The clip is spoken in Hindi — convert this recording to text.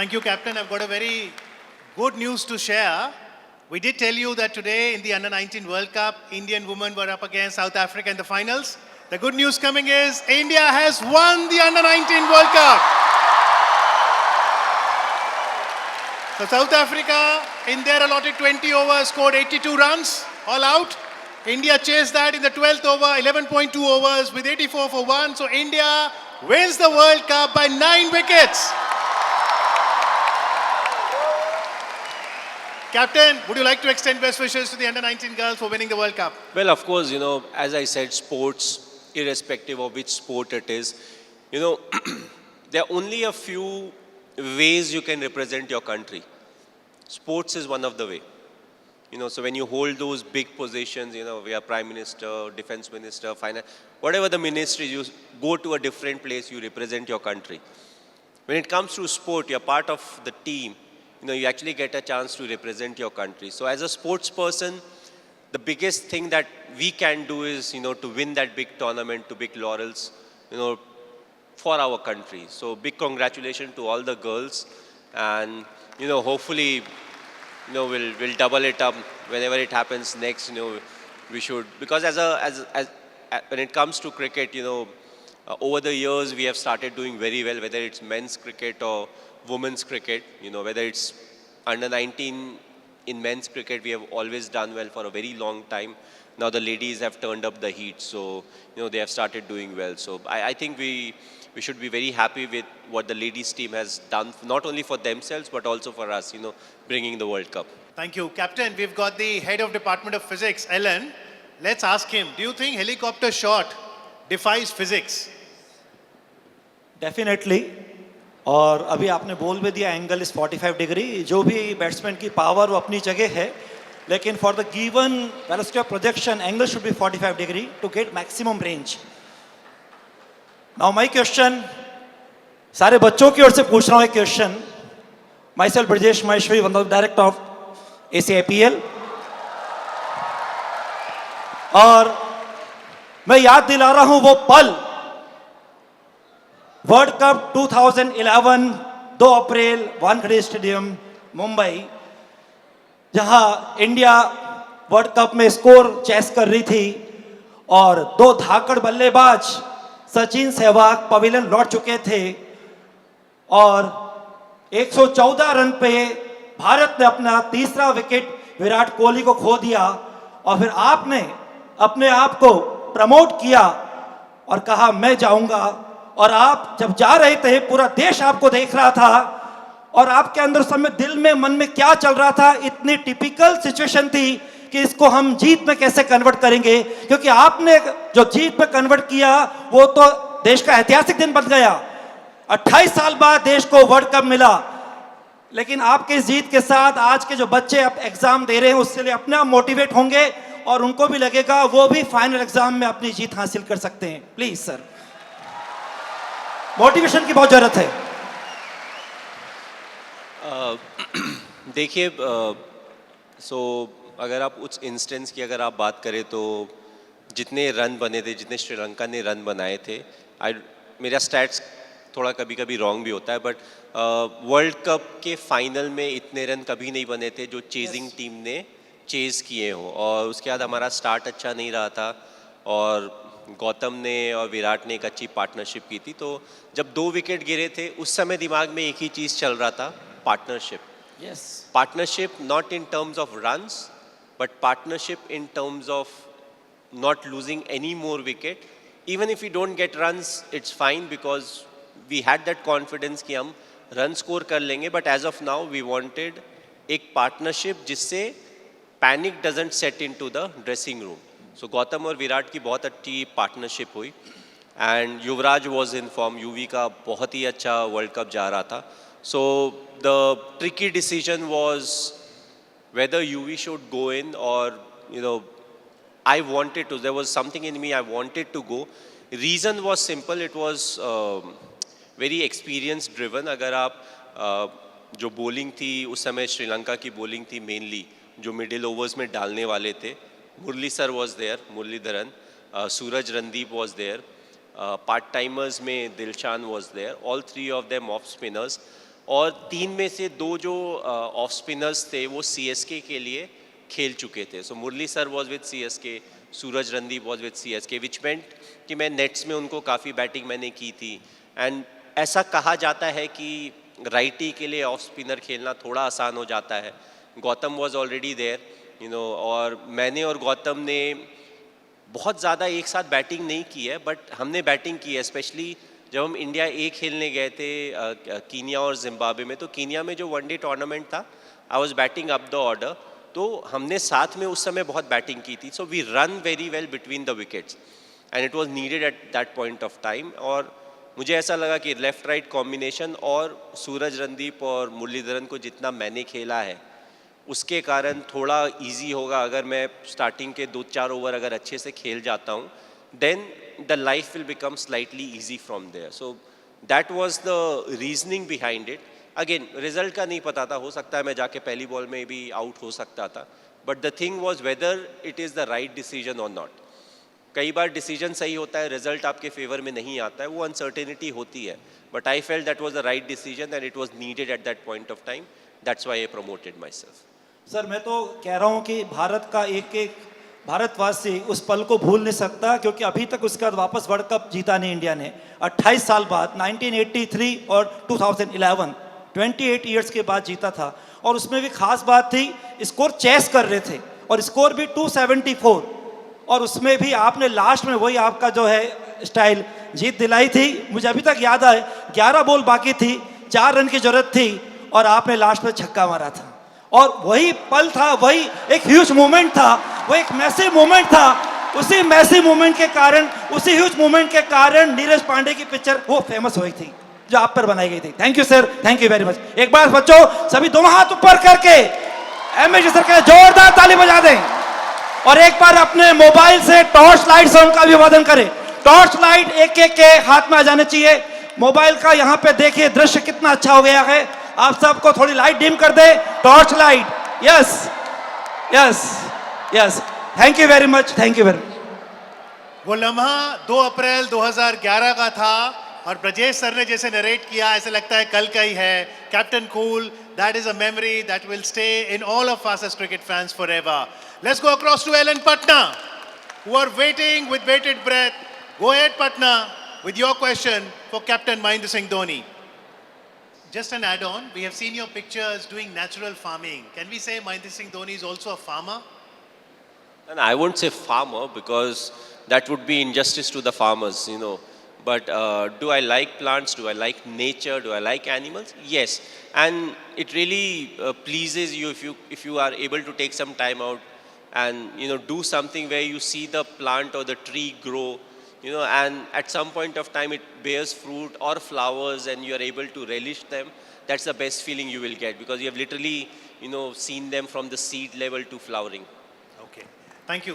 Thank you, Captain. I've got a very good news to share. We did tell you that today in the Under-19 World Cup, Indian women were up against South Africa in the finals. The good news coming is India has won the Under-19 World Cup. So South Africa, in their allotted 20 overs, scored 82 runs, all out. India chased that in the 12th over, 11.2 overs with 84 for 1. So India wins the World Cup by 9 wickets. Captain, would you like to extend best wishes to the Under-19 girls for winning the World Cup? Well, of course, as I said, sports, irrespective of which sport it is, there are only a few ways you can represent your country. Sports is one of the way. So when you hold those big positions, we are Prime Minister, Defense Minister, Finance, whatever the ministry, you go to a different place, you represent your country. When it comes to sport, you're part of the team. You actually get a chance to represent your country. So as a sports person, the biggest thing that we can do is, to win that big tournament, to big laurels, for our country. So big congratulations to all the girls. And, hopefully, we'll double it up whenever it happens next. We should, because when it comes to cricket, over the years we have started doing very well, whether it's men's cricket or women's cricket, whether it's under-19 in men's cricket, we have always done well for a very long time. Now the ladies have turned up the heat, so they have started doing well. So I think we should be very happy with what the ladies team has done, not only for themselves but also for us, bringing the World Cup. Thank you, Captain. We've got the head of Department of Physics, Ellen. Let's ask him. Do you think helicopter shot defies physics? Definitely. और अभी आपने बोल भी दिया एंगल इज 45 डिग्री, जो भी बैट्समैन की पावर वो अपनी जगह है, लेकिन for the given velocity of projection angle should be 45 degree to get maximum range. Now my question, सारे बच्चों की ओर से पूछ रहा हूँ एक question. Myself Brajesh Maheshwari, one of the director of ACIPL. और मैं याद दिला रहा हूँ वो पल, world cup 2011 2 April Wankhede stadium Mumbai, जहां इंडिया वर्ल्ड कप में स्कोर चेस कर रही थी और 2 धाकड़ बल्लेबाज सचिन सहवाग पवेलियन लौट चुके थे और 114 रन पे भारत ने अपना तीसरा विकेट विराट कोहली को खो दिया. और फिर आपने अपने आप को प्रमोट किया और कहा मैं जाऊंगा. और आप जब जा रहे थे पूरा देश आपको देख रहा था और आपके अंदर उस समय दिल में मन में क्या चल रहा था, इतनी टिपिकल सिचुएशन थी कि इसको हम जीत में कैसे कन्वर्ट करेंगे, क्योंकि आपने जो जीत में कन्वर्ट किया वो तो देश का ऐतिहासिक दिन बन गया. 28 साल बाद देश को वर्ल्ड कप मिला, लेकिन आपके इस जीत के साथ आज के जो बच्चे अब एग्जाम दे रहे हैं उससे लिए अपने आप मोटिवेट होंगे और उनको भी लगेगा वो भी फाइनल एग्जाम में अपनी जीत हासिल कर सकते हैं. प्लीज सर, मोटिवेशन की बहुत जरूरत है. देखिए, अगर आप उस इंस्टेंस की अगर आप बात करें तो जितने रन बने थे, जितने श्रीलंका ने रन बनाए थे, मेरा स्टैट्स थोड़ा कभी कभी रॉन्ग भी होता है, बट वर्ल्ड कप के फाइनल में इतने रन कभी नहीं बने थे जो चेजिंग टीम ने चेज किए हो. और उसके बाद हमारा स्टार्ट अच्छा नहीं रहा था और गौतम ने और विराट ने एक अच्छी पार्टनरशिप की थी. तो जब 2 विकेट गिरे थे उस समय दिमाग में एक ही चीज़ चल रहा था, partnership. Yes, partnership not in terms of runs but partnership in terms of not losing any more wicket. Even if you don't get runs it's fine because we had that confidence कि हम रन स्कोर कर लेंगे. But as of now we wanted एक पार्टनरशिप जिससे panic doesn't set into the dressing room. So Gautam और विराट की बहुत अच्छी पार्टनरशिप हुई and Yuvraj was in form. Yuvi का बहुत ही अच्छा वर्ल्ड कप जा रहा था. So the tricky decision was whether Yuvi should go in or I wanted to, there was something in me, I wanted to go. Reason was simple, it was very experience driven. अगर आप जो बॉलिंग थी उस समय श्रीलंका की बॉलिंग थी मेनली जो मिडिल ओवर्स में डालने वाले थे. Murali sir was there, Muralidharan, Suraj Randiv was there, part timers में Dilshan was there, all 3 of them off spinners. और 3 में से 2 जो ऑफ स्पिनर्स थे वो सीएसके के लिए खेल चुके थे. So Murali sir was with CSK, Suraj Randiv was with CSK, which meant कि मैं नेट्स में उनको काफ़ी बैटिंग मैंने की थी. एंड ऐसा कहा जाता है कि राइटी के लिए ऑफ स्पिनर खेलना थोड़ा आसान हो जाता है. गौतम वॉज ऑलरेडी देयर, और मैंने और गौतम ने बहुत ज़्यादा एक साथ बैटिंग नहीं की है, बट हमने बैटिंग की है. स्पेशली जब हम इंडिया ए खेलने गए थे कीनिया और जिम्बाब्वे में, तो कीनिया में जो वनडे टूर्नामेंट था, I was batting up the order, तो हमने साथ में उस समय बहुत बैटिंग की थी. So we run very well between the wickets and it was needed at that point of time. और मुझे ऐसा लगा कि लेफ़्ट राइट कॉम्बिनेशन और सूरज रणदीप और मुरलीधरन को जितना मैंने खेला है उसके कारण थोड़ा इजी होगा. अगर मैं स्टार्टिंग के 2-4 ओवर अगर अच्छे से खेल जाता हूँ, then the life will become slightly easy from there. So that was the reasoning behind it. Again result का नहीं पता था, हो सकता है मैं जाके पहली बॉल में भी आउट हो सकता था, but the thing was whether it is the right decision और नॉट. कई बार डिसीजन सही होता है, रिजल्ट आपके फेवर में नहीं आता है, वो अनसर्टेनिटी होती है, but I felt that was the right decision and it was needed at that point of time. That's why I promoted my self. Sir मैं तो कह रहा हूँ कि भारत का एक एक भारतवासी उस पल को भूल नहीं सकता, क्योंकि अभी तक उसके बाद वापस वर्ल्ड कप जीता नहीं इंडिया ने. 28 साल बाद 1983 और 2011 28 ईयर्स के बाद जीता था. और उसमें भी खास बात थी, स्कोर चेस कर रहे थे और स्कोर भी 274, और उसमें भी आपने लास्ट में वही आपका जो है स्टाइल जीत दिलाई थी. मुझे अभी तक याद है 11 बॉल बाकी थी, 4 रन की जरूरत थी और आपने लास्ट में छक्का मारा था. और वही पल था, वही एक ह्यूज मोमेंट था, वो एक मैसिव मोमेंट था. उसी मैसिव मोमेंट के कारण, उसी ह्यूज मोमेंट के कारण नीरज पांडे की पिक्चर वो फेमस हुई थी जो आप पर बनाई गई थी. Thank you sir, thank you very much. एक बार बच्चों सभी दोनों हाथ ऊपर करके एमएच सर के जोरदार ताली बजा दें. और एक बार अपने मोबाइल से टॉर्च लाइट से उनका अभिवादन करें. टॉर्च लाइट एक एक के हाथ में आ जाने चाहिए. मोबाइल का यहाँ पे देखिए दृश्य कितना अच्छा हो गया है. आप सबको थोड़ी लाइट डिम कर दे. Torch light, yes yes yes. Thank you very much, thank you very much. वो लम्हा 2 अप्रैल 2011 का था और ब्रजेश सर ने जैसे नरेट किया ऐसा लगता है कल का ही है. Captain cool, that is a memory that will stay in all of us as cricket fans forever. Let's go across to Ellen Patna, who are waiting with bated breath. Go ahead, Patna, with your question for Captain Mahendra Singh Dhoni. Just an add-on, we have seen your pictures doing natural farming. Can we say Mahendra Singh Dhoni is also a farmer? And I won't say farmer because that would be injustice to the farmers. But do I like plants? Do I like nature? Do I like animals? Yes. And it really pleases you if you are able to take some time out and do something where you see the plant or the tree grow, and at some point of time it bears fruit or flowers and you are able to relish them. That's the best feeling you will get because you have literally seen them from the seed level to flowering. Okay. Thank you.